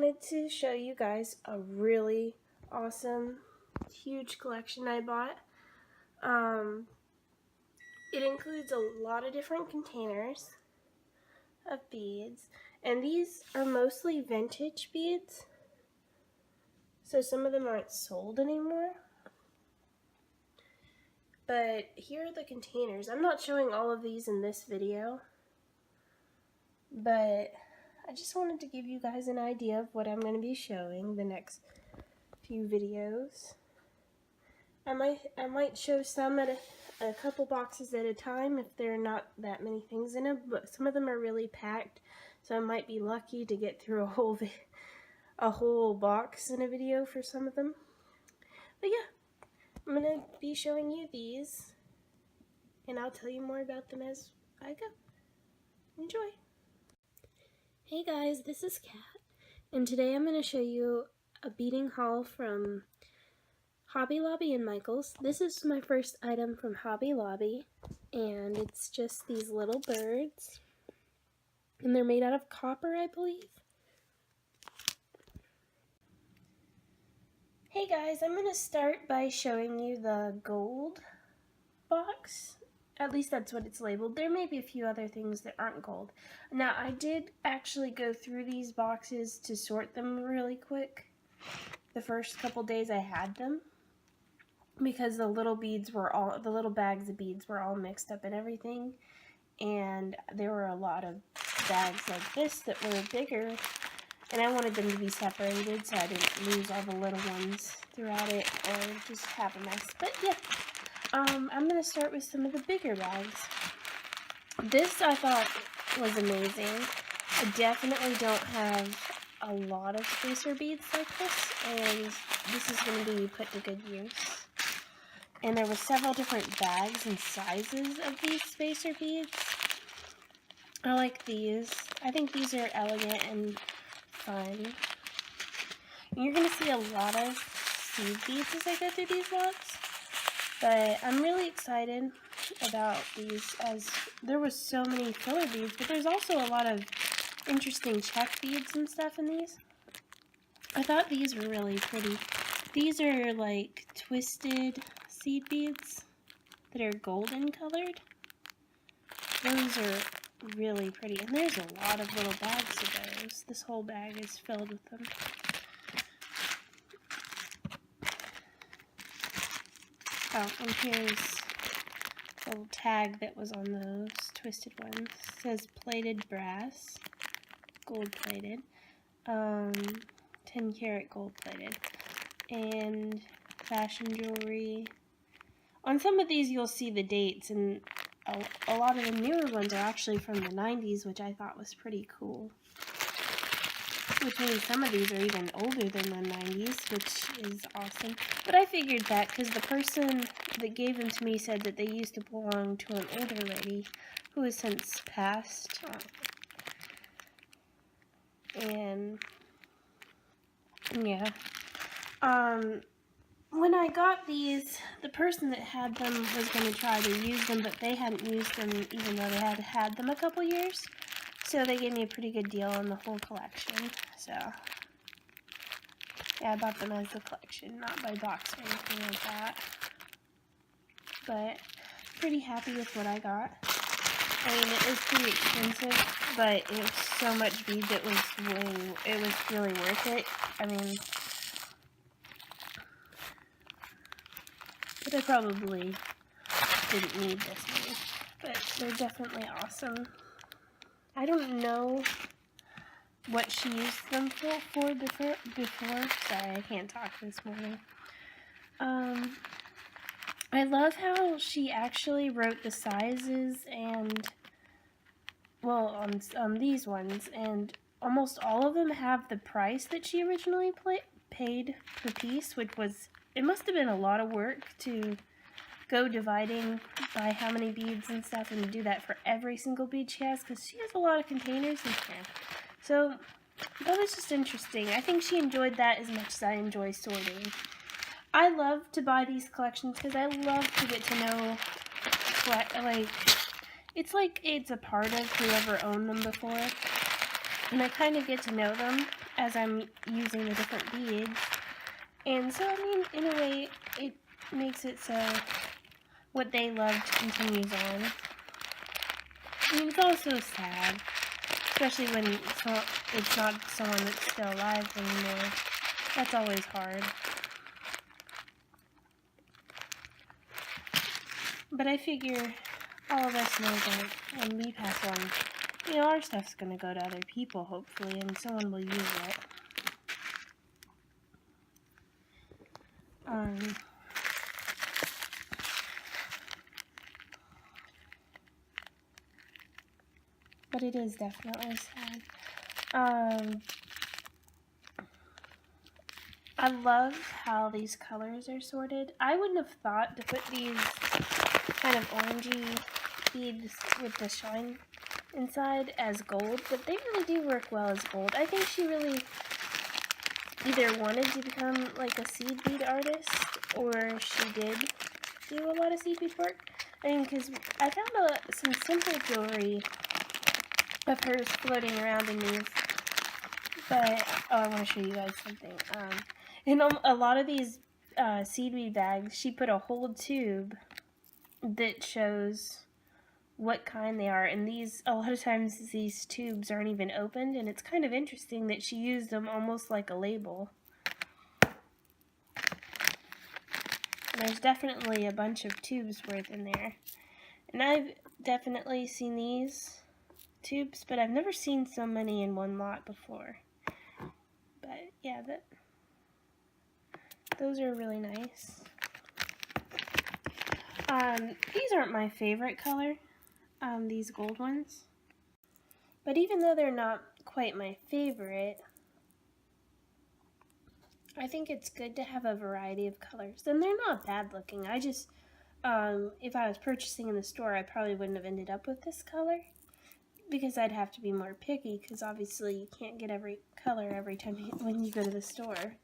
wanted to show you guys a really awesome, huge collection I bought. It includes a lot of different containers of beads, and these are mostly vintage beads, so some of them aren't sold anymore. But here are the containers. I'm not showing all of these in this video, but I just wanted to give you guys an idea of what I'm going to be showing the next few videos. I might show some at a couple boxes at a time if there are not that many things in them, but some of them are really packed, so I might be lucky to get through a whole box in a video for some of them. But yeah, I'm going to be showing you these, and I'll tell you more about them as I go. Enjoy! Hey guys, this is Kat, and today I'm going to show you a beading haul from Hobby Lobby and Michaels. This is my first item from Hobby Lobby, and it's just these little birds, and they're made out of copper, I believe. Hey guys, I'm going to start by showing you the gold box. At least that's what it's labeled. There may be a few other things that aren't gold. Now, I did actually go through these boxes to sort them really quick the first couple days I had them, because the little bags of beads were all mixed up and everything, and there were a lot of bags like this that were bigger, and I wanted them to be separated so I didn't lose all the little ones throughout it or just have a mess. But yeah, I'm going to start with some of the bigger bags. This I thought was amazing. I definitely don't have a lot of spacer beads like this, and this is going to be put to good use. And there were several different bags and sizes of these spacer beads. I like these. I think these are elegant and fun. And you're going to see a lot of seed beads as I go through these lots. But I'm really excited about these, as there was so many filler beads, but there's also a lot of interesting check beads and stuff in these. I thought these were really pretty. These are like twisted seed beads that are golden colored. Those are really pretty, and there's a lot of little bags of those. This whole bag is filled with them. Oh, and here's a little tag that was on those twisted ones. It says plated brass, gold plated, 10 karat gold plated, and fashion jewelry. On some of these you'll see the dates, and a lot of the newer ones are actually from the 90s, which I thought was pretty cool. Which means some of these are even older than the 90s, which is awesome. But I figured that because the person that gave them to me said that they used to belong to an older lady who has since passed. And yeah. When I got these, the person that had them was going to try to use them, but they hadn't used them even though they had had them a couple years. So they gave me a pretty good deal on the whole collection. So yeah, I bought them as a collection, not by box or anything like that. But pretty happy with what I got. I mean, it was pretty expensive, but it was so much beads, it was really worth it. I mean, but I probably didn't need this many, but they're definitely awesome. I don't know what she used them for before. Sorry, I can't talk this morning. I love how she actually wrote the sizes and, well, on these ones, and almost all of them have the price that she originally paid per piece, which was, it must have been a lot of work to go dividing by how many beads and stuff, and do that for every single bead she has, because she has a lot of containers in here. So that was just interesting. I think she enjoyed that as much as I enjoy sorting. I love to buy these collections because I love to get to know, it's like it's a part of whoever owned them before, and I kind of get to know them as I'm using the different beads. And so, I mean, in a way, it makes it so what they loved continues on. I mean, it's also sad, especially when it's not someone that's still alive anymore. That's always hard. But I figure all of us know that when we pass on, you know, our stuff's going to go to other people, hopefully, and someone will use it. But it is definitely sad. I love how these colors are sorted. I wouldn't have thought to put these kind of orangey beads with the shine inside as gold, but they really do work well as gold. I think she really either wanted to become like a seed bead artist, or she did do a lot of seed bead work. I mean, because I found some simple jewelry of hers floating around in these, but I want to show you guys something. In a lot of these seed bead bags, she put a whole tube that shows what kind they are, and a lot of times these tubes aren't even opened, and it's kind of interesting that she used them almost like a label. And there's definitely a bunch of tubes worth in there, and I've definitely seen these tubes, but I've never seen so many in one lot before. But yeah, those are really nice. These aren't my favorite color, these gold ones, but even though they're not quite my favorite, I think it's good to have a variety of colors, and they're not bad looking. I just, if I was purchasing in the store, I probably wouldn't have ended up with this color, because I'd have to be more picky, because obviously you can't get every color every time when you go to the store.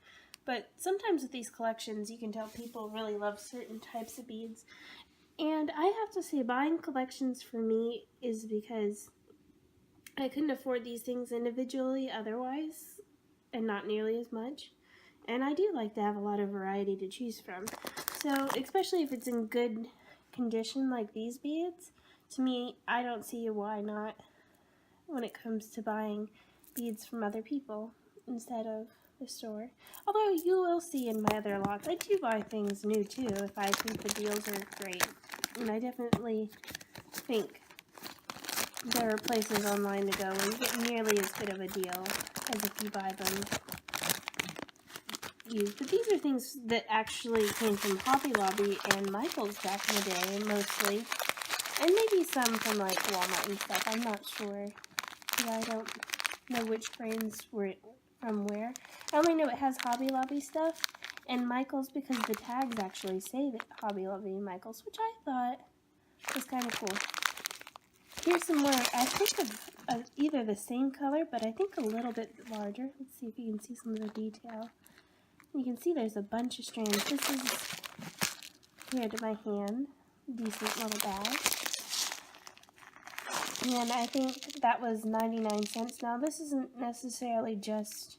But sometimes with these collections, you can tell people really love certain types of beads. And I have to say, buying collections for me is because I couldn't afford these things individually otherwise, and not nearly as much. And I do like to have a lot of variety to choose from. So, especially if it's in good condition like these beads, to me, I don't see why not when it comes to buying beads from other people instead of the store. Although you will see in my other lots, I do buy things new too if I think the deals are great. And I definitely think there are places online to go where you get nearly as good of a deal as if you buy them used. But these are things that actually came from Hobby Lobby and Michael's back in the day, mostly. And maybe some from like Walmart and stuff, I'm not sure. I don't know which frames were from where. I only know it has Hobby Lobby stuff, and Michael's because the tags actually say that Hobby Lobby and Michael's, which I thought was kind of cool. Here's some more, I think of either the same color, but I think a little bit larger. Let's see if you can see some of the detail. You can see there's a bunch of strands. This is here to my hand. Decent little bag. And I think that was 99 cents. Now, this isn't necessarily just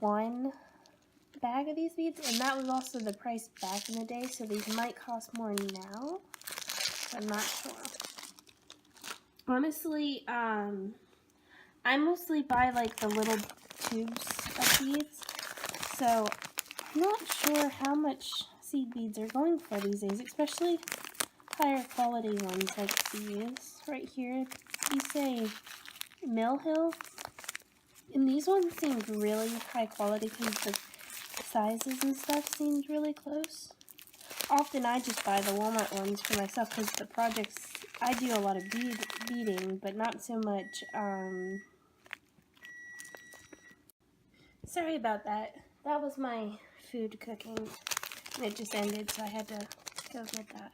one bag of these beads, and that was also the price back in the day, so these might cost more now. I'm not sure. Honestly, I mostly buy like the little tubes of beads, so I'm not sure how much seed beads are going for these days, especially higher quality ones like these right here. You say Mill Hill, and these ones seem really high quality because the sizes and stuff seemed really close. Often I just buy the Walmart ones for myself because the projects, I do a lot of beading, but not so much, sorry about that. That was my food cooking, and it just ended, so I had to go get that.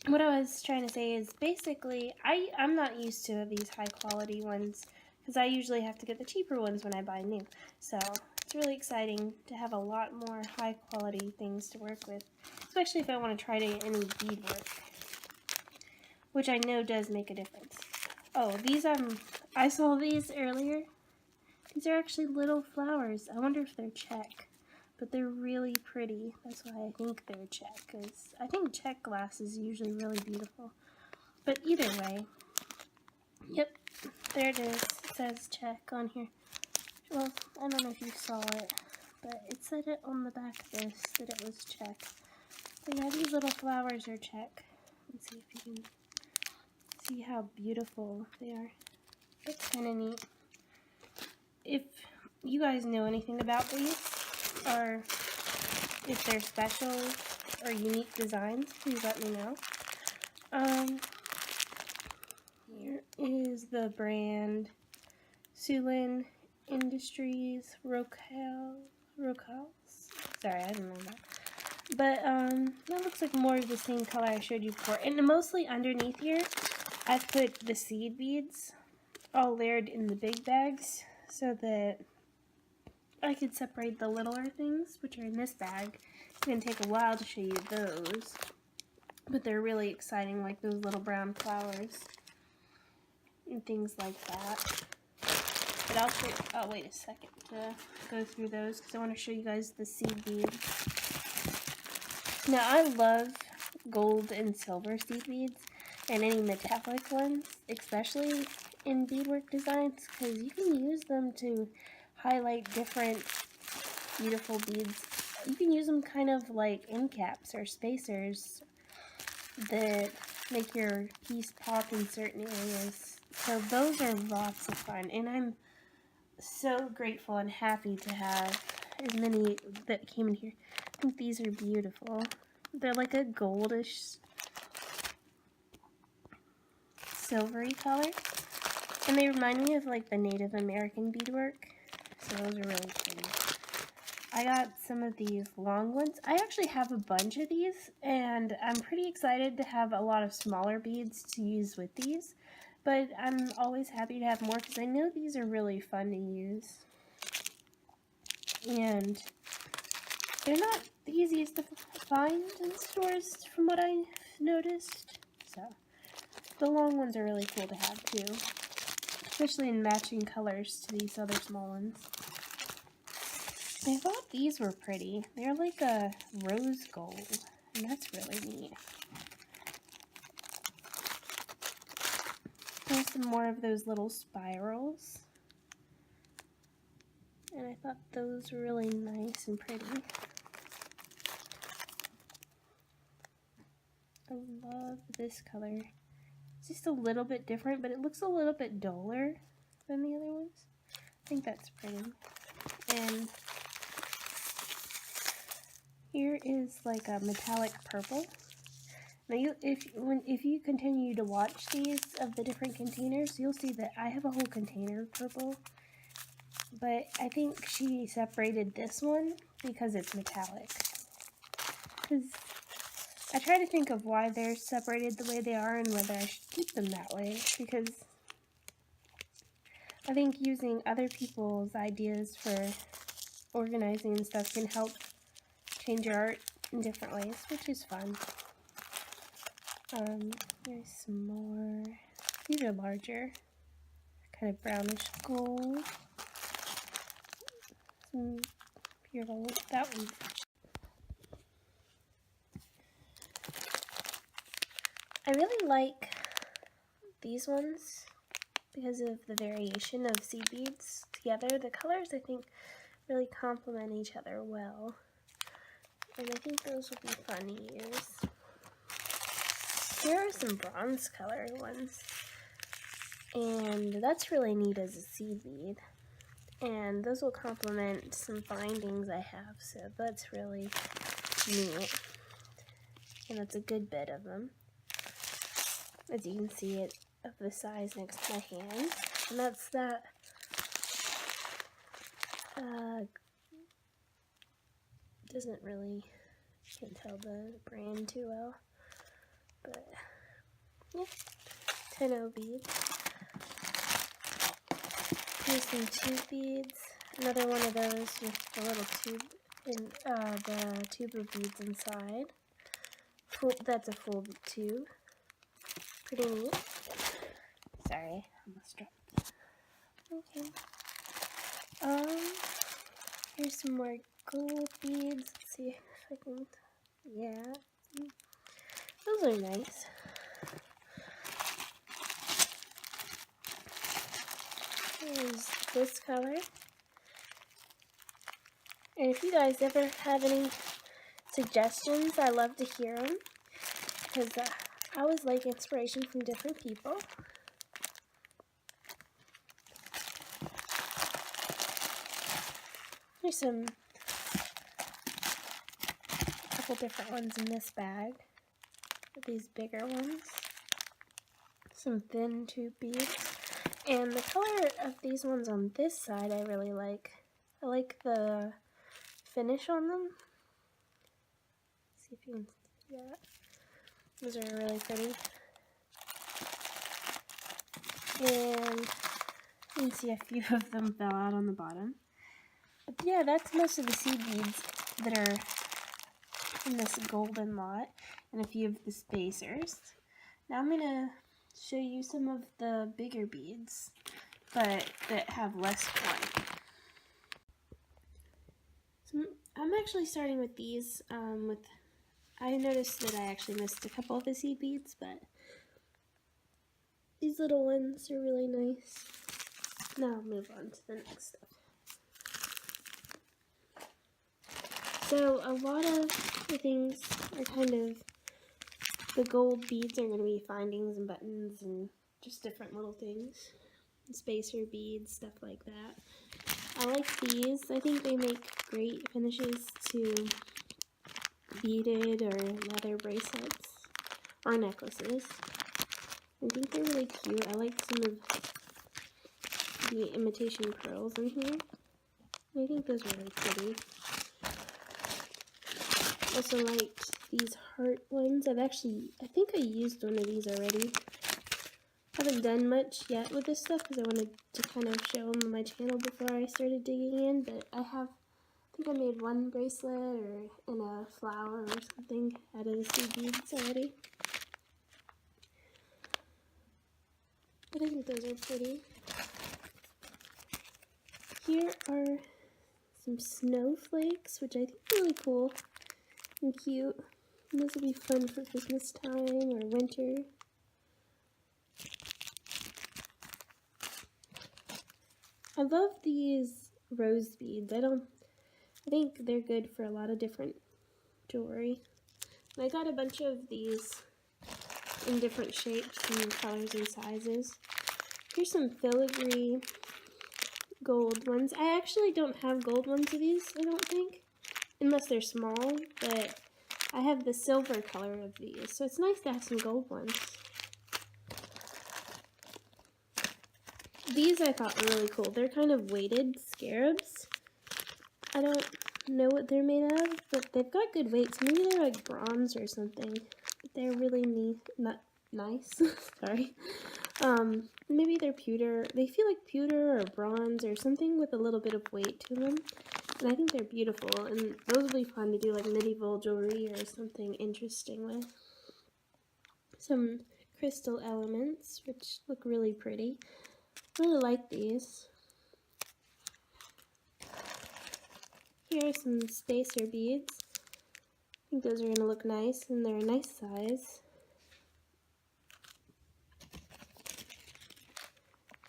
What I was trying to say is basically, I'm not used to these high quality ones because I usually have to get the cheaper ones when I buy new. So it's really exciting to have a lot more high quality things to work with, especially if I want to try to get any bead work, which I know does make a difference. Oh, these I saw these earlier. These are actually little flowers. I wonder if they're Czech, but they're really pretty. That's why I think they're Czech, because I think Czech glass is usually really beautiful. But either way, yep, there it is. It says Czech on here. Well, I don't know if you saw it, but it said it on the back of this that it was Czech. But yeah, these little flowers are Czech. Let's see if you can see how beautiful they are. It's kind of neat. If you guys know anything about these, or if they're special or unique designs, please let me know. Here is the brand Sulin Industries Rocals. Sorry, I don't know that. But that looks like more of the same color I showed you before. And mostly underneath here, I've put the seed beads all layered in the big bags so that I could separate the littler things, which are in this bag. It's going to take a while to show you those, but they're really exciting, like those little brown flowers and things like that. But I'll wait a second to go through those because I want to show you guys the seed beads. Now, I love gold and silver seed beads and any metallic ones, especially in beadwork designs, because you can use them to highlight different beautiful beads. You can use them kind of like end caps or spacers that make your piece pop in certain areas. So those are lots of fun, and I'm so grateful and happy to have as many that came in here. I think these are beautiful. They're like a goldish silvery color, and they remind me of like the Native American beadwork, so those are really pretty. I got some of these long ones. I actually have a bunch of these, and I'm pretty excited to have a lot of smaller beads to use with these, but I'm always happy to have more because I know these are really fun to use. And they're not the easiest to find in stores from what I noticed, so the long ones are really cool to have too, especially in matching colors to these other small ones. I thought these were pretty. They're like a rose gold, and that's really neat. There's some more of those little spirals, and I thought those were really nice and pretty. I love this color. It's just a little bit different, but it looks a little bit duller than the other ones. I think that's pretty. And here is like a metallic purple. Now, if you continue to watch these of the different containers, you'll see that I have a whole container of purple. But I think she separated this one because it's metallic. Because I try to think of why they're separated the way they are and whether I should keep them that way. Because I think using other people's ideas for organizing and stuff can help change your art in different ways, which is fun. Here's some more. These are larger, kind of brownish gold. Some pure gold. That one. I really like these ones because of the variation of seed beads together. The colors, I think, really complement each other well. And I think those will be fun to use. Here are some bronze color ones. And that's really neat as a seed bead. And those will complement some bindings I have, so that's really neat. And that's a good bit of them. As you can see it of the size next to my hand. And that's that doesn't really, can't tell the brand too well, but yeah, 10-0 beads. Here's some tube beads, another one of those with the little tube in the tube of beads inside. That's a full tube. Pretty neat. Sorry, I almost dropped Okay. Here's some more gold beads. Let's see if I can, yeah. Those are nice. Here's this color. And if you guys ever have any suggestions, I love to hear them, because I always like inspiration from different people. There's a couple different ones in this bag. These bigger ones. Some thin tube beads. And the color of these ones on this side I really like. I like the finish on them. See if you can see that. Those are really pretty. And you can see a few of them fell out on the bottom. But yeah, that's most of the seed beads that are in this golden lot, and a few of the spacers. Now I'm going to show you some of the bigger beads, but that have less quantity. So I'm actually starting with these. I noticed that I actually missed a couple of the seed beads, but these little ones are really nice. Now I'll move on to the next stuff. So a lot of the things are kind of, the gold beads are going to be findings and buttons and just different little things. Spacer beads, stuff like that. I like these. I think they make great finishes to beaded or leather bracelets or necklaces. I think they're really cute. I like some of the imitation pearls in here. I think those are really pretty. Also liked these heart ones. I think I used one of these already. Haven't done much yet with this stuff because I wanted to kind of show them on my channel before I started digging in, but I think I made one bracelet or in a flower or something out of the seed beads already. But I think those are pretty. Here are some snowflakes, which I think are really cool and cute. And those will be fun for Christmas time or winter. I love these rose beads. I think they're good for a lot of different jewelry. And I got a bunch of these in different shapes and colors and sizes. Here's some filigree gold ones. I actually don't have gold ones of these, I don't think, unless they're small, but I have the silver color of these, so it's nice to have some gold ones. These I thought were really cool. They're kind of weighted scarabs. I don't know what they're made of, but they've got good weights. Maybe they're like bronze or something. But they're really neat. Not nice. Sorry. Maybe they're pewter. They feel like pewter or bronze or something with a little bit of weight to them. And I think they're beautiful. And those will be fun to do like medieval jewelry or something interesting with. Some crystal elements, which look really pretty. I really like these. Here are some spacer beads. I think those are going to look nice, and they're a nice size.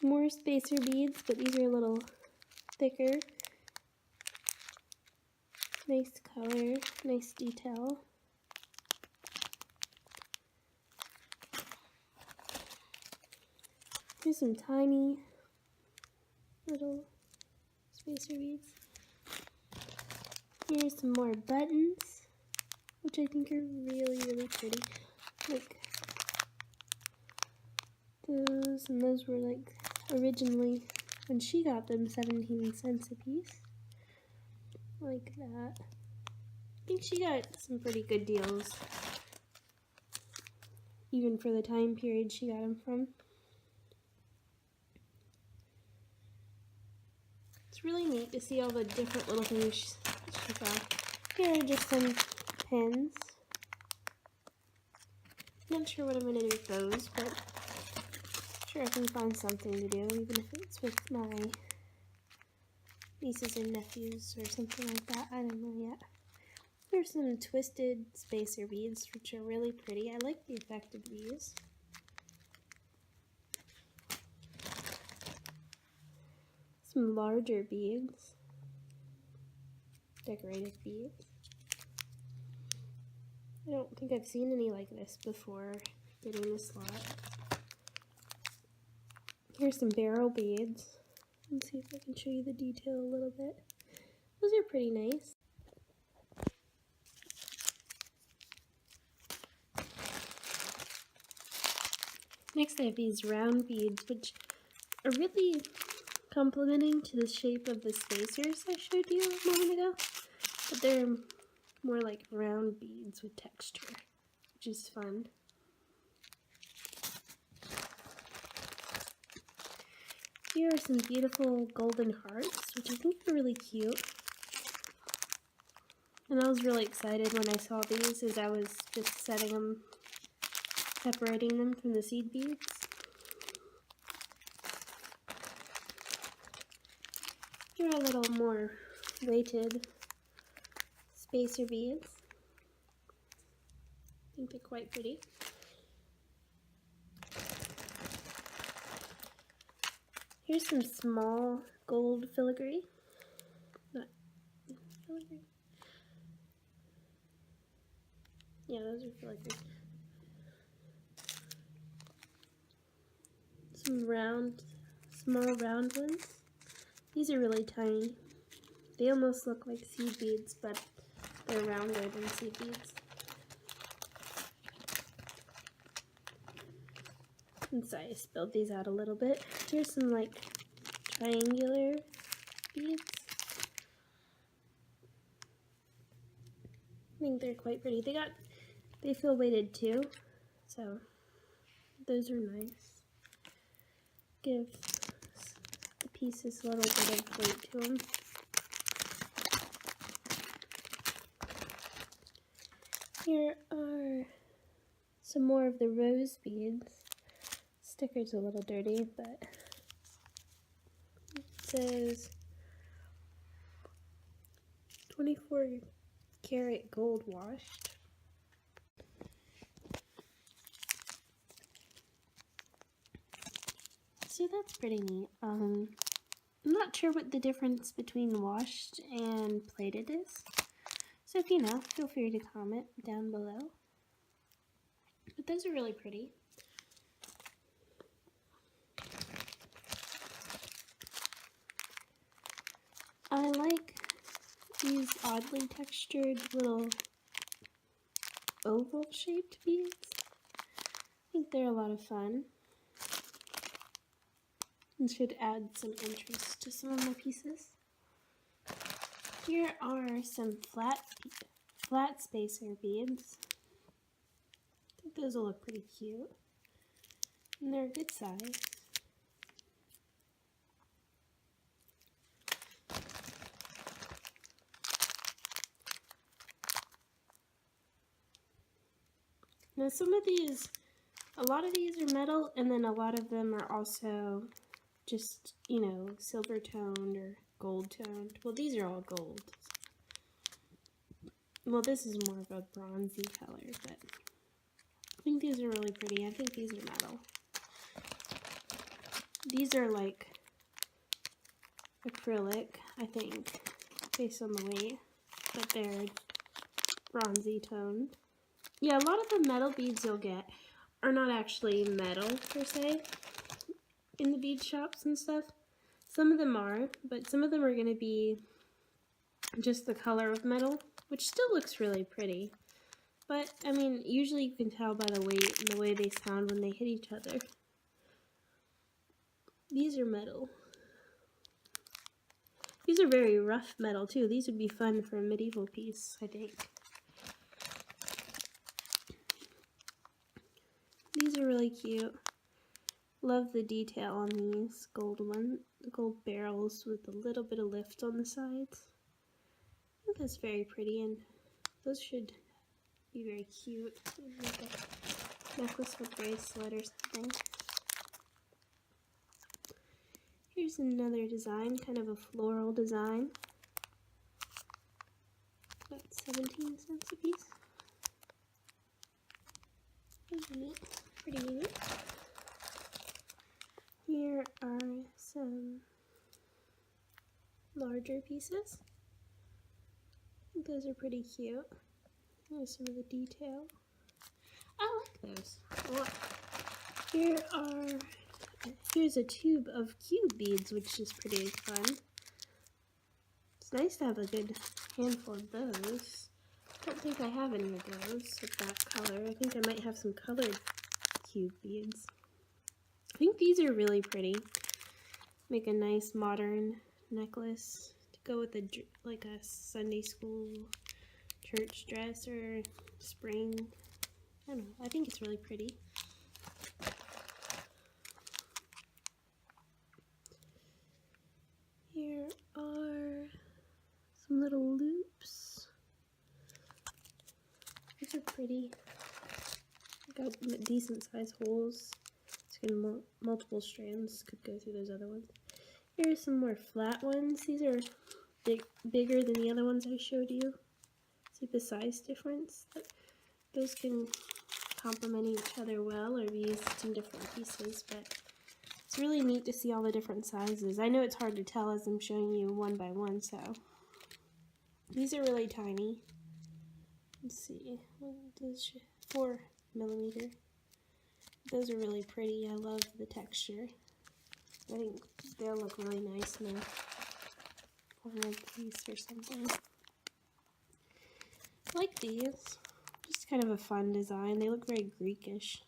More spacer beads, but these are a little thicker. Nice color, nice detail. Here's some tiny little spacer beads. Here's some more buttons, which I think are really, really pretty. Like those, and those were like originally, when she got them, 17 cents a piece. Like that. I think she got some pretty good deals, even for the time period she got them from. It's really neat to see all the different little things she got. Here are just some pins. Not sure what I'm going to do with those, but Sure, I can find something to do, even if it's with my nieces or nephews or something like that. I don't know yet. Here's some twisted spacer beads, which are really pretty. I like the effect of these. Some larger beads, decorative beads. I don't think I've seen any like this before getting this lot. Here's some barrel beads. Let's see if I can show you the detail a little bit. Those are pretty nice. Next I have these round beads, which are really complementing to the shape of the spacers I showed you a moment ago. But they're more like round beads with texture, which is fun. Here are some beautiful golden hearts, which I think are really cute. And I was really excited when I saw these as I was just setting them, separating them from the seed beads. Here are a little more weighted spacer beads. I think they're quite pretty. Here's some small gold filigree. Not filigree. Yeah, those are filigree. Some round, small round ones. These are really tiny. They almost look like seed beads, but they're rounder than seed beads. And sorry, I spilled these out a little bit. Here's some like triangular beads. I think they're quite pretty. They feel weighted too, so those are nice. Give the pieces a little bit of weight to them. Here are some more of the rose beads. Sticker's a little dirty, but it says 24 karat gold washed. So that's pretty neat. I'm not sure what the difference between washed and plated is. So if you know, feel free to comment down below. But those are really pretty. I like these oddly textured little oval shaped beads. I think they're a lot of fun and should add some interest to some of my pieces. Here are some flat spacer beads. I think those will look pretty cute. And they're a good size. Now a lot of these are metal, and then a lot of them are also just, you know, silver toned or gold toned. Well, these are all gold. Well, this is more of a bronzy color, but I think these are really pretty. I think these are metal. These are like acrylic, I think, based on the weight, but they're bronzy toned. Yeah, a lot of the metal beads you'll get are not actually metal per se in the bead shops and stuff. Some of them are, but some of them are going to be just the color of metal, which still looks really pretty. But, I mean, usually you can tell by the weight and the way they sound when they hit each other. These are metal. These are very rough metal too. These would be fun for a medieval piece, I think. These are really cute. Love the detail on these gold barrels with a little bit of lift on the sides. I think that's very pretty, and those should be very cute. Like a necklace or bracelet or something. Here's another design, kind of a floral design. About 17 cents a piece. Neat. Pretty neat. Here are some larger pieces. I think those are pretty cute. Here's some of the detail. I like those a lot. Here's a tube of cube beads, which is pretty fun. It's nice to have a good handful of those. I don't think I have any of those with that color. I think I might have some colored cube beads. I think these are really pretty. Make a nice modern necklace to go with like a Sunday school church dress or spring. I don't know. I think it's really pretty. Here are some little loops. These are pretty. Got decent size holes. It's gonna multiple strands could go through those other ones. Here are some more flat ones. These are bigger than the other ones I showed you. See the size difference? Those can complement each other well or be used in different pieces, but it's really neat to see all the different sizes. I know it's hard to tell as I'm showing you one by one, so these are really tiny. Let's see, 4 millimeter. Those are really pretty. I love the texture. I think they'll look really nice in a ornament piece or something. I like these. Just kind of a fun design. They look very Greekish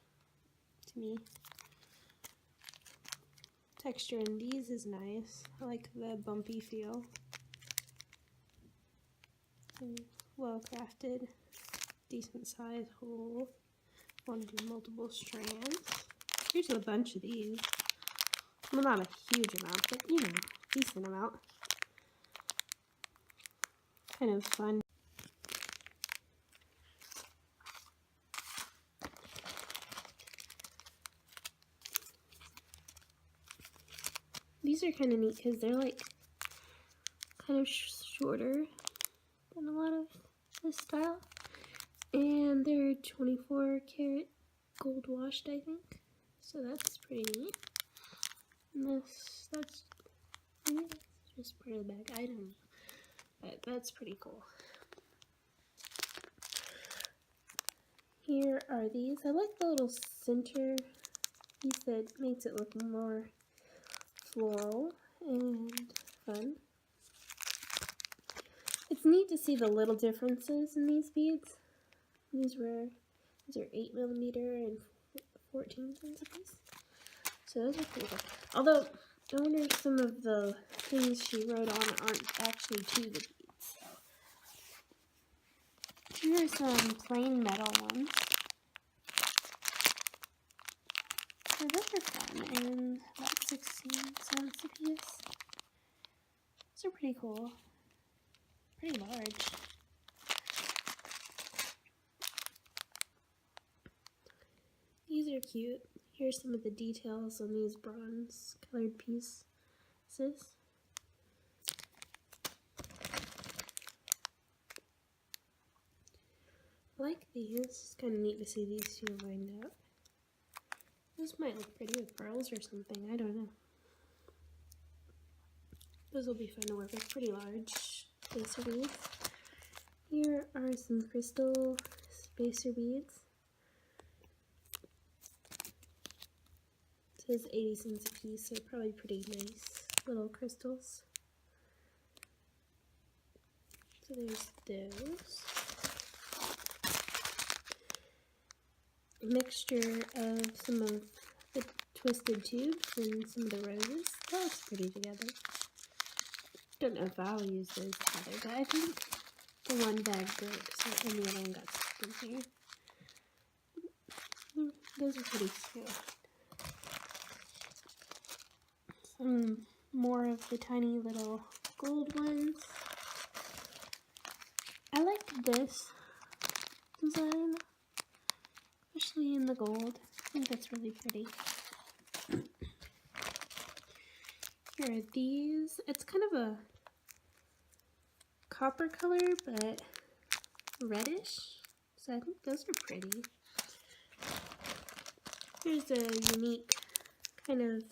to me. Texture in these is nice. I like the bumpy feel. And well crafted, decent size hole. Want to do multiple strands. Here's a bunch of these. Well, not a huge amount, but you know, decent amount. Kind of fun. These are kind of neat because they're like kind of shorter than a lot of this style. And they're 24 karat gold washed, I think. So that's pretty neat. And that's just part of the bag. I don't know. But that's pretty cool. Here are these. I like the little center piece that makes it look more floral and fun. It's neat to see the little differences in these beads. These are 8 millimeter and 14 cents a piece. So those are pretty good. Although, I wonder if some of the things she wrote on aren't actually to the beads. So here are some plain metal ones. So those are fun, and about 16 cents a piece. Those are pretty cool. Pretty large. These are cute. Here's some of the details on these bronze colored pieces. I like these. It's kind of neat to see these two lined up. Those might look pretty with pearls or something. I don't know. Those will be fun to work with. Pretty large spacer beads. Here are some crystal spacer beads. It says 80 cents a piece, so probably pretty nice little crystals. So there's those. A mixture of some of the twisted tubes and some of the roses. That looks pretty together. Don't know if I'll use those together, but I think the one bag broke, so and the other one got stuck in here. Those are pretty cute. Some more of the tiny little gold ones. I like this design, especially in the gold. I think that's really pretty. Here are these. It's kind of a copper color, but reddish. So I think those are pretty. Here's a unique kind of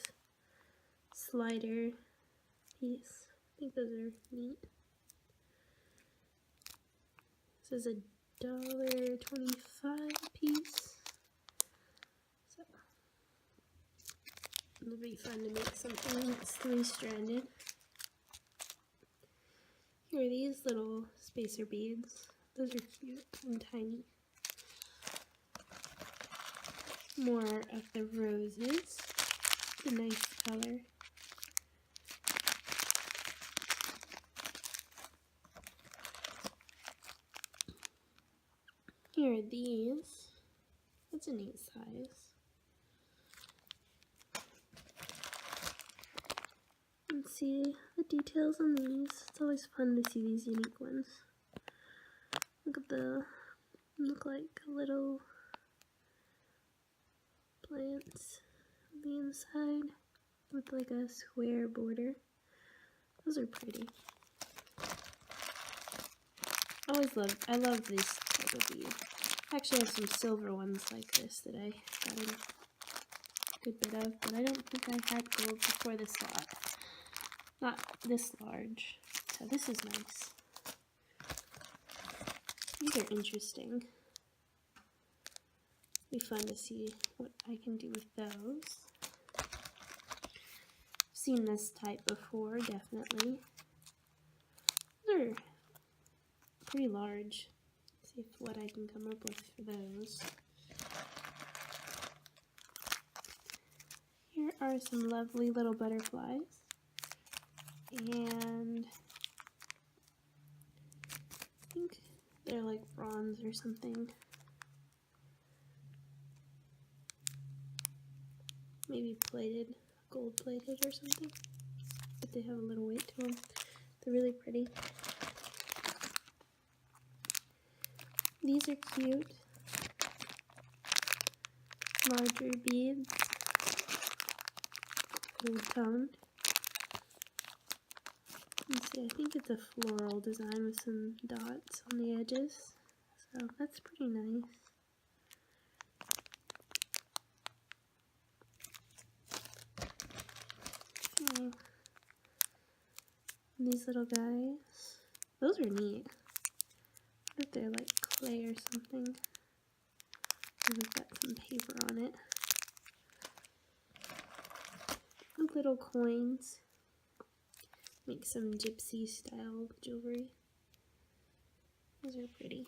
slider piece. I think those are neat. This is $1.25 a piece. So it'll be fun to make something that's 3-stranded. Here are these little spacer beads. Those are cute and tiny. More of the roses. It's a nice color. Here are these. That's a neat size. And see the details on these. It's always fun to see these unique ones. Look at the, look like little plants on the inside with like a square border. Those are pretty. I love this type of bead. I actually have some silver ones like this that I got a good bit of, but I don't think I had gold before this lot. Not this large. So this is nice. These are interesting. It'll be fun to see what I can do with those. I've seen this type before, definitely. They're pretty large. Let's see what I can come up with for those. Here are some lovely little butterflies. And I think they're like bronze or something. Maybe plated, gold plated or something. But they have a little weight to them. They're really pretty. These are cute. Larger beads. Gold toned. Let's see, I think it's a floral design with some dots on the edges. So that's pretty nice. Okay. And these little guys. Those are neat. I wonder if they're like clay or something. We've got some paper on it. Little coins. Make some gypsy style jewelry. Those are pretty.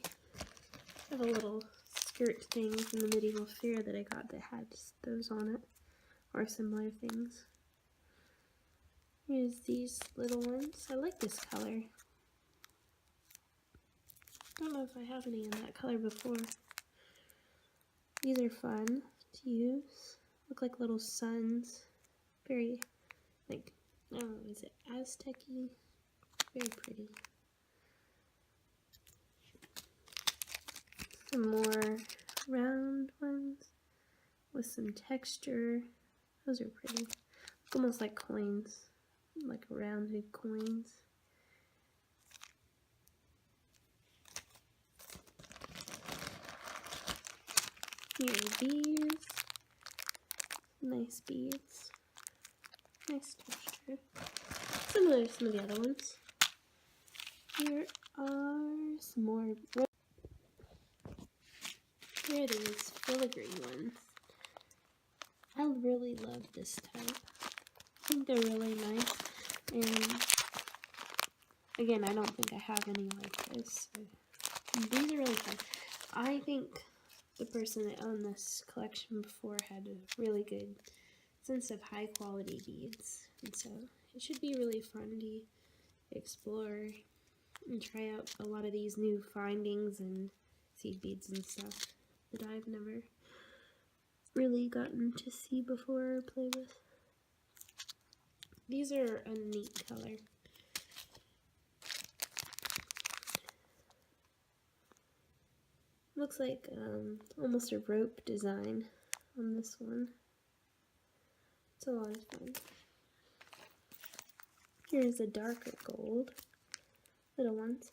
I have a little skirt thing from the medieval fair that I got that had those on it, or similar things. Here's these little ones. I like this color. Don't know if I have any in that color before. These are fun to use. Look like little suns. Very, like, I don't know, is it Aztec-y? Very pretty. Some more round ones with some texture. Those are pretty. Look almost like coins, like rounded coins. Here are these. Nice beads. Nice texture. Similar to some of the other ones. Here are some more. Here are these filigree ones. I really love this type. I think they're really nice. And again, I don't think I have any like this. So these are really fun. I think the person that owned this collection before had a really good sense of high quality beads, and so it should be really fun to explore and try out a lot of these new findings and seed beads and stuff that I've never really gotten to see before or play with. These are a neat color. Looks like almost a rope design on this one. It's a lot of fun. Here's a darker gold, little ones.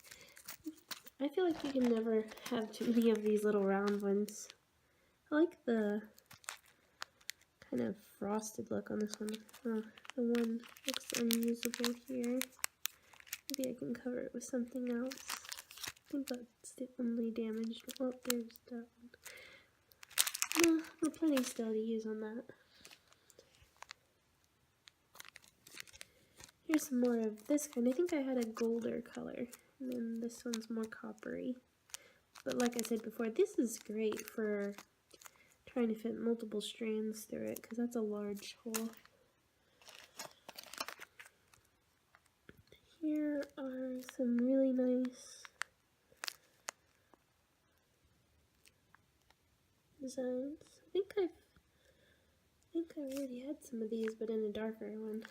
I feel like you can never have too many of these little round ones. I like the kind of frosted look on this one. Oh, the one looks unusable here. Maybe I can cover it with something else. I think that's the only damaged. Oh, there's that one. No, we're plenty still to use on that. Here's some more of this kind. I think I had a golder color, and then this one's more coppery. But like I said before, this is great for trying to fit multiple strands through it, because that's a large hole. Here are some really nice designs. I think I already had some of these, but in a darker one.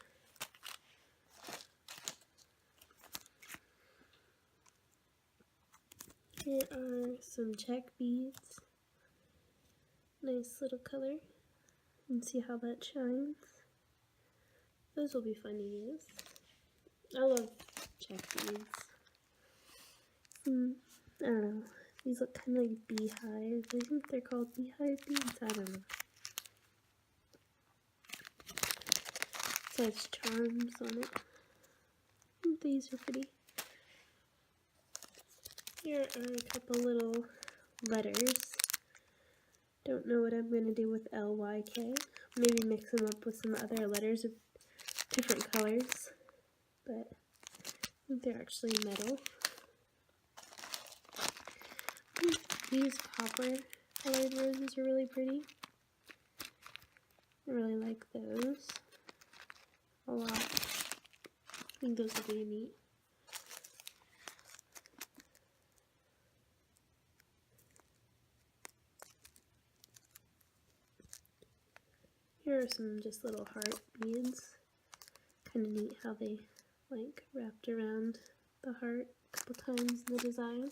Here are some check beads. Nice little color. And see how that shines. Those will be fun to use. I love check beads. I don't know. These look kind of like beehives. I think they're called beehive beads. I don't know. It says charms on it. I think these are pretty. Here are a couple little letters. Don't know what I'm going to do with LYK. Maybe mix them up with some other letters of different colors. But I think they're actually metal. These copper colored roses are really pretty. I really like those a lot. I think those are pretty neat. Here are some just little heart beads. Kind of neat how they like wrapped around the heart a couple times in the design.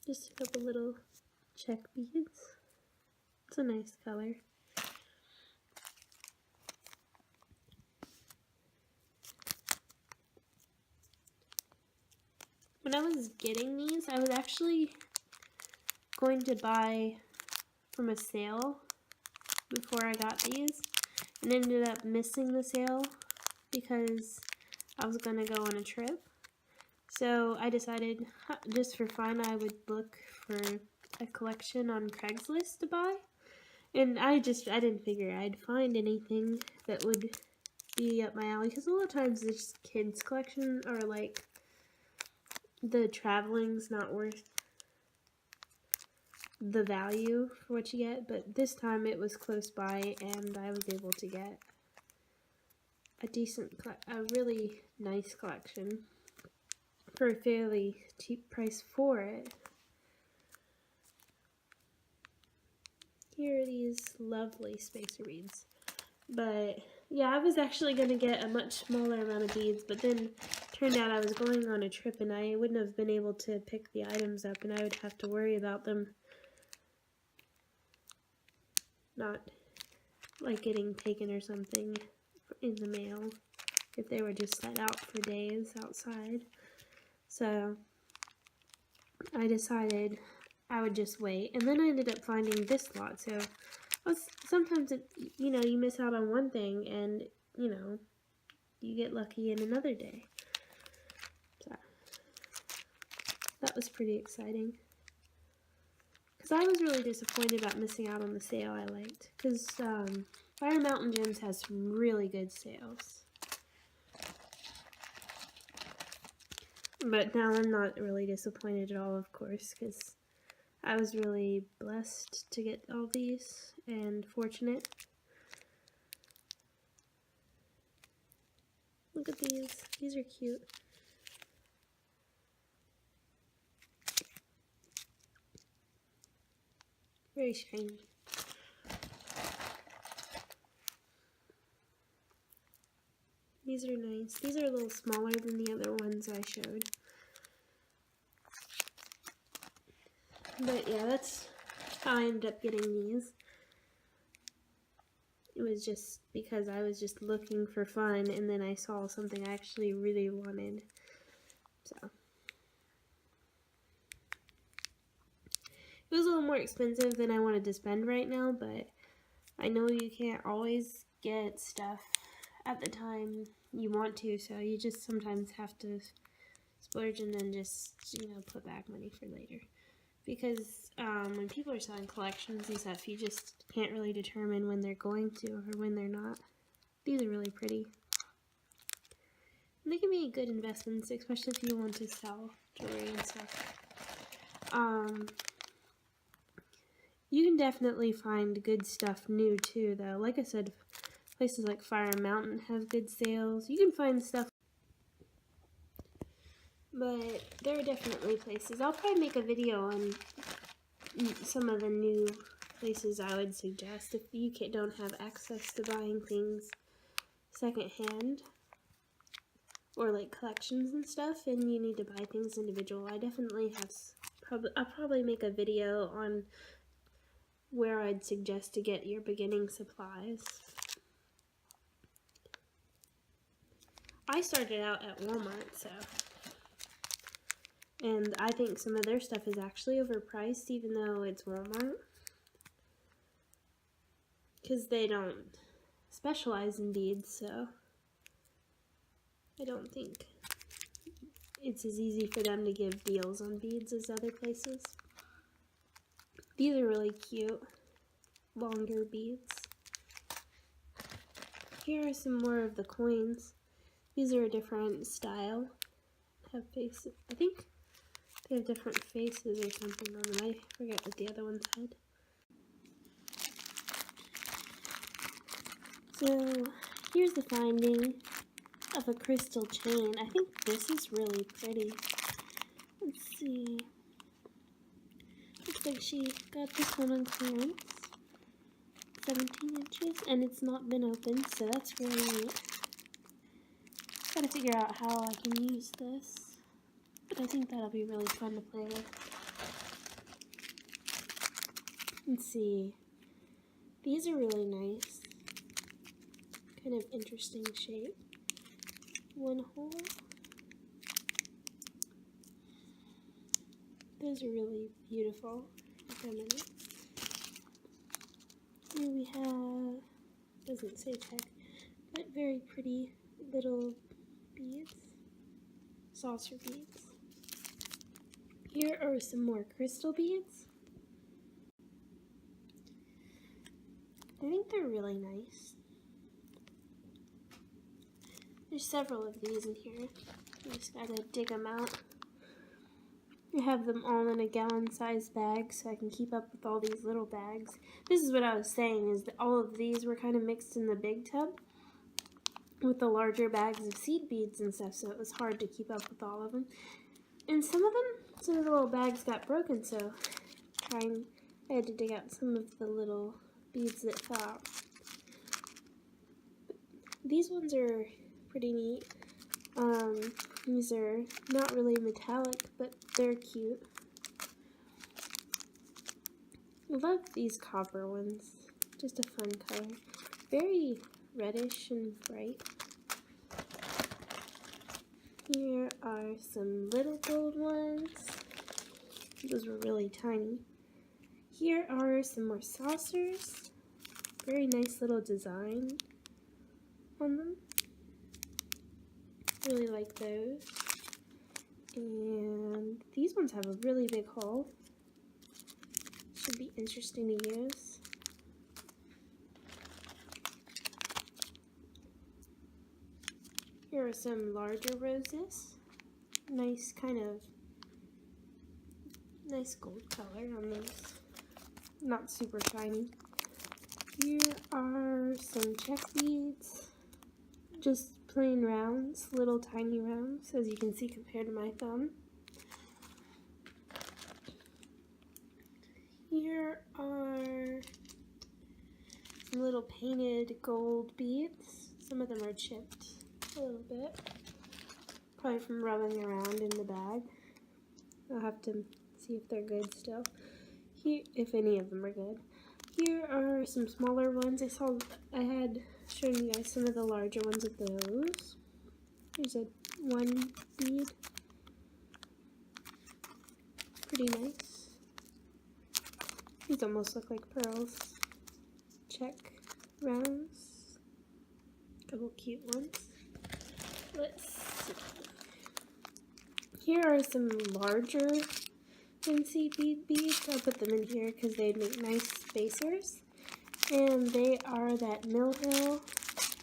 Just a couple little check beads. It's a nice color. When I was getting these, I was actually going to buy from a sale before I got these, and ended up missing the sale because I was going to go on a trip. So I decided, just for fun, I would look for a collection on Craigslist to buy. And I didn't figure I'd find anything that would be up my alley, because a lot of times it's kids' collection, or like the traveling's not worth the value for what you get. But this time it was close by, and I was able to get a really nice collection for a fairly cheap price for it. Here are these lovely spacer beads. But yeah, I was actually going to get a much smaller amount of beads, but then turned out I was going on a trip and I wouldn't have been able to pick the items up, and I would have to worry about them not like getting taken or something in the mail if they were just set out for days outside. So I decided I would just wait, and then I ended up finding this lot. So sometimes you miss out on one thing, and you get lucky in another day. So that was pretty exciting, because I was really disappointed about missing out on the sale I liked, because Fire Mountain Gems has some really good sales. But now I'm not really disappointed at all, of course, because I was really blessed to get all these, and fortunate. Look at these. These are cute. Very shiny. These are nice. These are a little smaller than the other ones I showed. But yeah, that's how I ended up getting these. It was just because I was just looking for fun, and then I saw something I actually really wanted. So it was a little more expensive than I wanted to spend right now, but I know you can't always get stuff at the time you want to, so you just sometimes have to splurge and then just, you know, put back money for later. Because when people are selling collections and stuff, you just can't really determine when they're going to or when they're not. These are really pretty. And they can be good investments, especially if you want to sell jewelry and stuff. You can definitely find good stuff new too, though. Like I said, places like Fire Mountain have good sales. You can find stuff, but there are definitely places. I'll probably make a video on some of the new places I would suggest if you don't have access to buying things secondhand or like collections and stuff, and you need to buy things individual. I definitely have. I'll probably make a video on where I'd suggest to get your beginning supplies. I started out at Walmart, so, and I think some of their stuff is actually overpriced, even though it's Walmart, because they don't specialize in beads, so I don't think it's as easy for them to give deals on beads as other places. These are really cute, longer beads. Here are some more of the coins. These are a different style. Have faces. I think they have different faces or something on them. I forget what the other ones had. So here's the finding of a crystal chain. I think this is really pretty. Let's see. Looks like she got this one on clearance. 17 inches, and it's not been opened, so that's really neat. Gotta figure out how I can use this, but I think that'll be really fun to play with. Let's see. These are really nice. Kind of interesting shape. One hole. Those are really beautiful. Here we have, doesn't say tech, but very pretty little beads, saucer beads. Here are some more crystal beads. I think they're really nice. There's several of these in here. You just gotta dig them out. I have them all in a gallon-sized bag so I can keep up with all these little bags. This is what I was saying, is that all of these were kind of mixed in the big tub with the larger bags of seed beads and stuff, so it was hard to keep up with all of them. And some of the little bags got broken, so I had to dig out some of the little beads that fell out. These ones are pretty neat. These are not really metallic, but they're cute. I love these copper ones. Just a fun color. Very reddish and bright. Here are some little gold ones. Those were really tiny. Here are some more saucers. Very nice little design on them. Really like those. And these ones have a really big hole. Should be interesting to use. Here are some larger roses. Nice gold color on those. Not super shiny. Here are some check beads. Just plain rounds, little tiny rounds, as you can see compared to my thumb. Here are some little painted gold beads. Some of them are chipped a little bit, probably from rubbing around in the bag. I'll have to see if they're good still. Here, if any of them are good. Here are some smaller ones. I had shown you guys some of the larger ones of those. Here's one bead. Pretty nice. These almost look like pearls. Check rounds. Couple cute ones. Let's see. Here are some larger fancy beads. I'll put them in here because they'd make nice spacers. And they are that Mill Hill,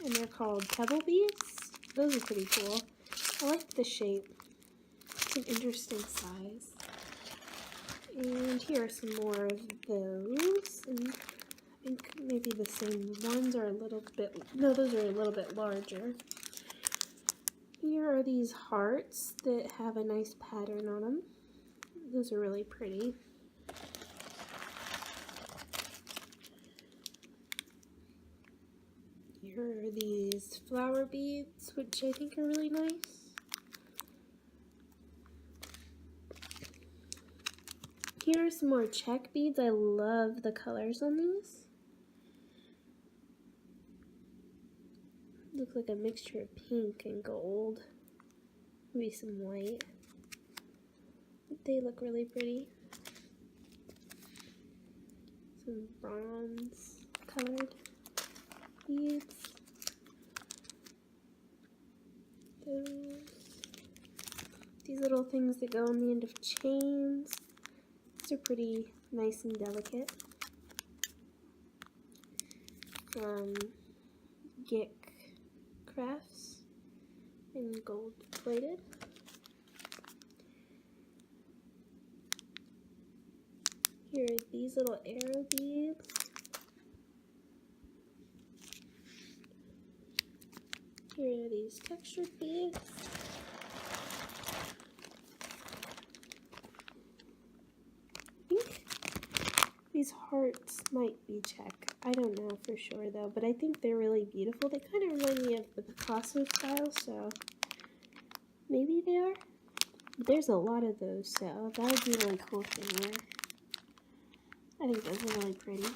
and they're called pebble beads. Those are pretty cool. I like the shape. It's an interesting size. And here are some more of those. And I think maybe the same ones are a little bit, no, those are a little bit larger. Here are these hearts that have a nice pattern on them. Those are really pretty. Here are these flower beads, which I think are really nice. Here are some more check beads. I love the colors on these. Look like a mixture of pink and gold. Maybe some white. They look really pretty. Some bronze colored beads. These little things that go on the end of chains. These are pretty nice and delicate. From Gick Crafts and gold plated. Here are these little arrow beads. Here are these textured beads. I think these hearts might be check. I don't know for sure though, but I think they're really beautiful. They kind of remind me of the Picasso style, so maybe they are. There's a lot of those, so that would be really cool if they were. I think those are really pretty.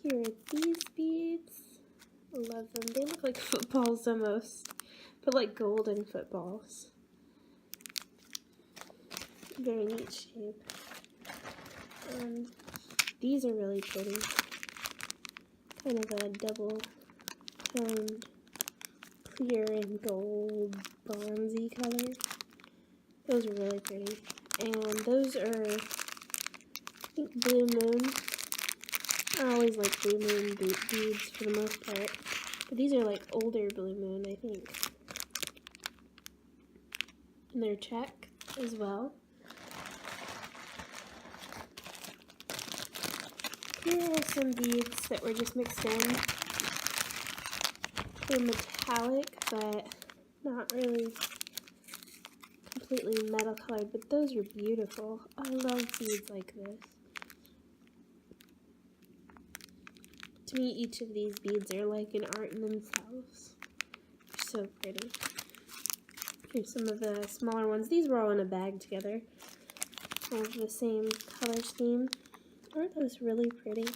Here are these beads. I love them. They look like footballs almost, but like golden footballs. Very neat shape. These are really pretty. Kind of a double toned clear and gold bronzy color. Those are really pretty. And those are, I think, Blue Moon. I always like Blue Moon beads for the most part. But these are like older Blue Moon, I think. And they're check as well. Here are some beads that were just mixed in. They're metallic, but not really completely metal colored, but those are beautiful. I love beads like this. To me, each of these beads are like an art in themselves. They're so pretty. Here's some of the smaller ones. These were all in a bag together. All of the same color scheme. Aren't those really pretty?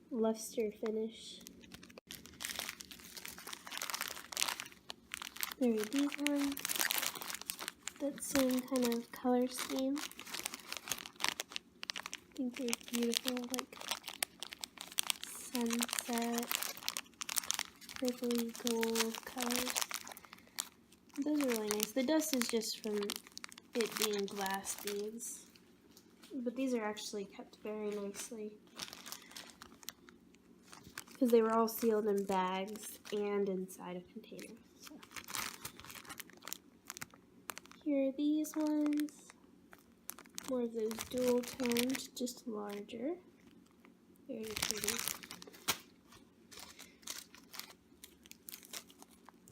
Luster finish. There are these ones. That same kind of color scheme. I think they're beautiful, like sunset, purpley gold colors. Those are really nice. The dust is just from it being glass beads. But these are actually kept very nicely. Because they were all sealed in bags and inside a container. So. Here are these ones. More of those dual tones, just larger. Very pretty.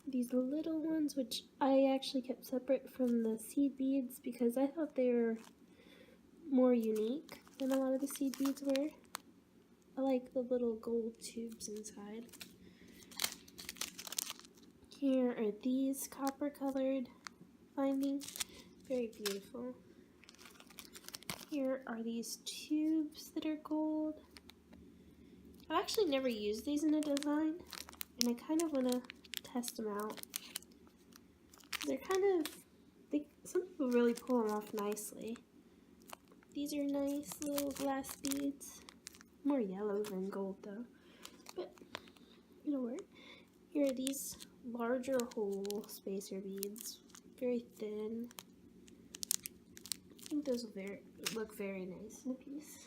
These little ones, which I actually kept separate from the seed beads because I thought they were more unique than a lot of the seed beads were. I like the little gold tubes inside. Here are these copper colored bindings. Very beautiful. Here are these tubes that are gold. I've actually never used these in a design, and I kind of want to test them out. They're kind of, some people really pull them off nicely. These are nice little glass beads. More yellow than gold though, but it'll work. Here are these larger hole spacer beads, very thin. I think those will look very nice in a piece.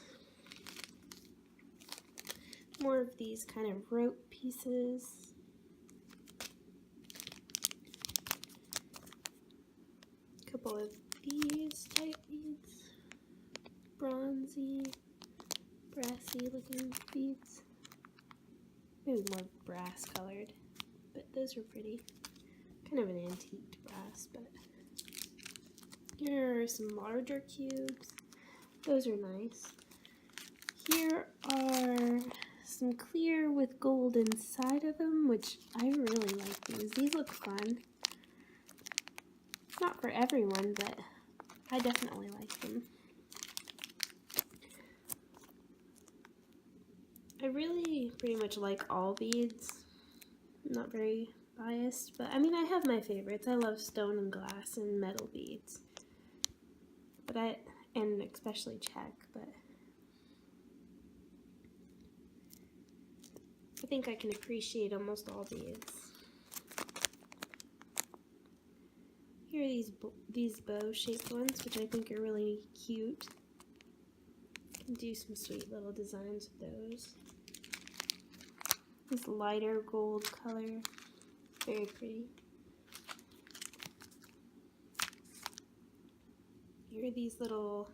More of these kind of rope pieces. A couple of these type beads. Bronzy, brassy looking beads. Maybe more brass colored, but those are pretty. Kind of an antique brass, but here are some larger cubes. Those are nice. Here are some clear with gold inside of them, which I really like these. These look fun. Not for everyone, but I definitely like them. I really pretty much like all beads. I'm not very biased, but I mean, I have my favorites. I love stone and glass and metal beads. And especially check, but I think I can appreciate almost all beads. Here are these bow-shaped ones, which I think are really cute. You can do some sweet little designs with those. This lighter gold color, very pretty. Here are these little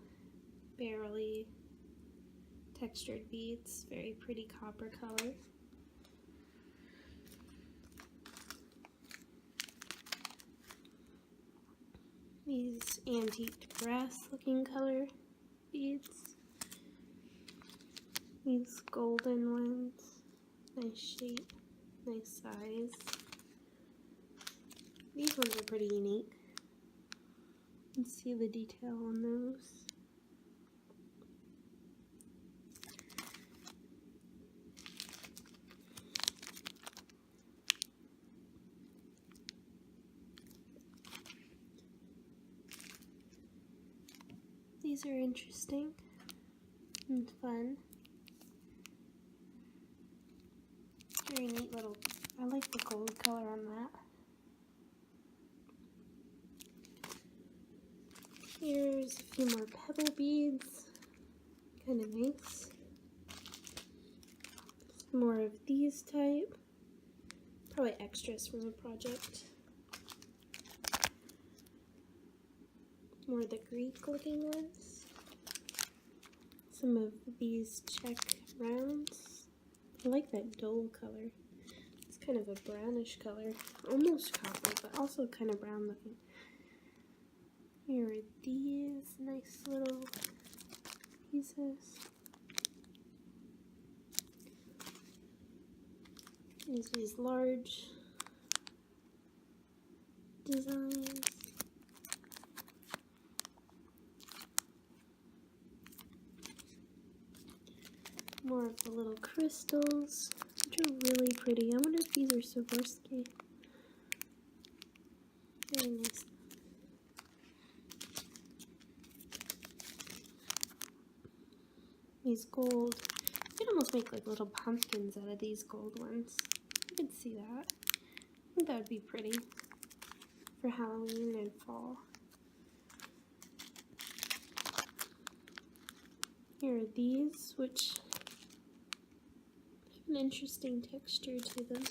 barrel-y textured beads, very pretty copper color. These antique brass looking color beads. These golden ones, nice shape, nice size. These ones are pretty unique. You can see the detail on those. These are interesting and fun. Very neat little, I like the gold color on that. Here's a few more pebble beads, kind of nice. Some more of these type, probably extras from the project. More of the Greek looking ones. Some of these check rounds. I like that dull color. It's kind of a brownish color, almost copper, but also kind of brown looking. Here are these nice little pieces. There's these large designs. More of the little crystals, which are really pretty. I wonder if these are Swarovski. Very nice. These gold, you could almost make like little pumpkins out of these gold ones. You could see that. I think that would be pretty for Halloween and fall. Here are these, which have an interesting texture to them.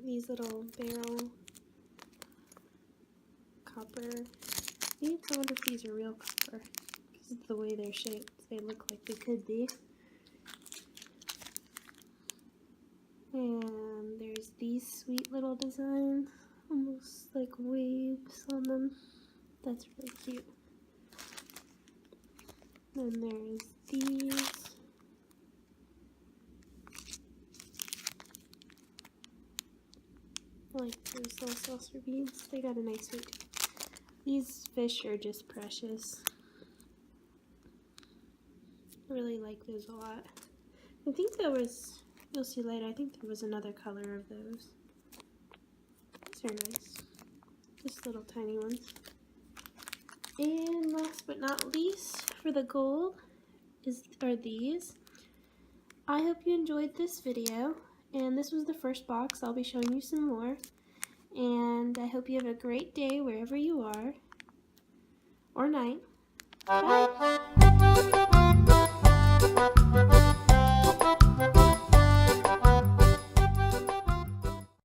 These little barrel copper beads. I wonder if these are real copper because of the way they're shaped. They look like they could be. And there's these sweet little designs, almost like waves on them. That's really cute. Then there's these. I I like those little saucer beads. They got a nice weight. These fish are just precious. I really like those a lot. I think there was, you'll see later, I think there was another color of those. These are nice. Just little tiny ones. And last but not least, for the gold, are these. I hope you enjoyed this video, and this was the first box. I'll be showing you some more. And I hope you have a great day wherever you are, or night. Bye.